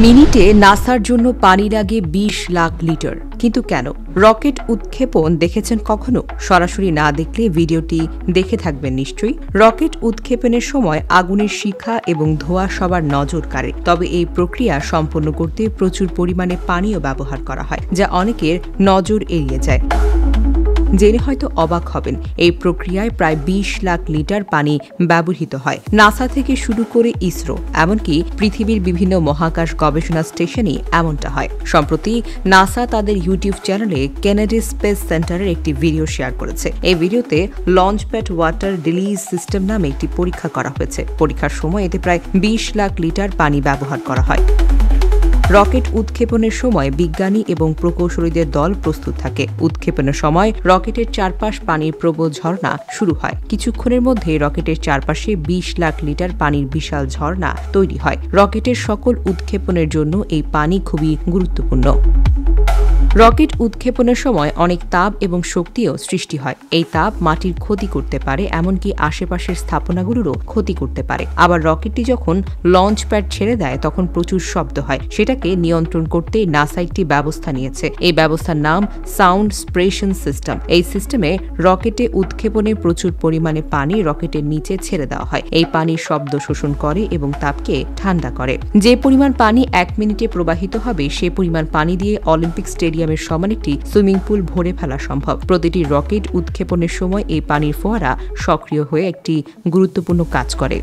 মিনিটে নাসার জন্য পানি লাগে ২০ লাখ লিটার। কিন্তু কেন? রকেট উৎক্ষেপণ দেখেছেন কখনো? সরাসরি না দেখলে ভিডিওটি দেখে থাকবেন নিশ্চয়ই। রকেট উৎক্ষেপণের সময় আগুনের শিখা এবং ধোঁয়া সবার নজর কাড়ে। তবে এই প্রক্রিয়া সম্পন্ন করতে প্রচুর পরিমাণে পানিও ব্যবহার করা হয়, যা অনেকের নজর এড়িয়ে যায়। জেনে হয়তো অবাক হবেন, এই প্রক্রিয়ায় প্রায় ২০ লাখ লিটার পানি ব্যবহৃত হয়। নাসা থেকে শুরু করে ইসরো, এমনকি পৃথিবীর বিভিন্ন মহাকাশ গবেষণা স্টেশনই এমনটা হয়। সম্প্রতি নাসা তাদের ইউটিউব চ্যানেলে কেনেডি স্পেস সেন্টারের একটি ভিডিও শেয়ার করেছে। এই ভিডিওতে লঞ্চপ্যাড ওয়াটার রিলিজ সিস্টেম নামে একটি পরীক্ষা করা হয়েছে। পরীক্ষার সময় এতে প্রায় ২০ লাখ লিটার পানি ব্যবহার করা হয়। রকেট উৎক্ষেপণের সময় বিজ্ঞানী এবং প্রকৌশলীদের দল প্রস্তুত থাকে। উৎক্ষেপণের সময় রকেটের চারপাশ পানির প্রবল ঝর্ণা শুরু হয়। কিছুক্ষণের মধ্যে রকেটের চারপাশে ২০ লাখ লিটার পানির বিশাল ঝর্ণা তৈরি হয়। রকেটের সকল উৎক্ষেপণের জন্য এই পানি খুবই গুরুত্বপূর্ণ। রকেট উৎক্ষেপণের সময় অনেক তাপ এবং শক্তিও সৃষ্টি হয়। এই তাপ মাটির ক্ষতি করতে পারে, এমনকি আশেপাশের স্থাপনাগুলোরও ক্ষতি করতে পারে। আবার রকেটটি যখন লঞ্চ প্যাড ছেড়ে দেয় তখন প্রচুর শব্দ হয়। সেটাকে নিয়ন্ত্রণ করতে নাসা একটি ব্যবস্থা নিয়েছে। এই ব্যবস্থার নাম সাউন্ড স্প্রেশন সিস্টেম। এই সিস্টেমে রকেটে উৎক্ষেপণে প্রচুর পরিমাণে পানি রকেটের নিচে ছেড়ে দেওয়া হয়। এই পানি শব্দ শোষণ করে এবং তাপকে ঠান্ডা করে। যে পরিমাণ পানি ১ মিনিটে প্রবাহিত হবে সে পরিমাণ পানি দিয়ে অলিম্পিক স্টেডিয়ামের সমান একটি সুইমিং পুল ভরে ফেলা সম্ভব। প্রতিটি রকেট উৎক্ষেপণের সময় এই পানির ফোয়ারা সক্রিয় হয়ে একটি গুরুত্বপূর্ণ কাজ করে।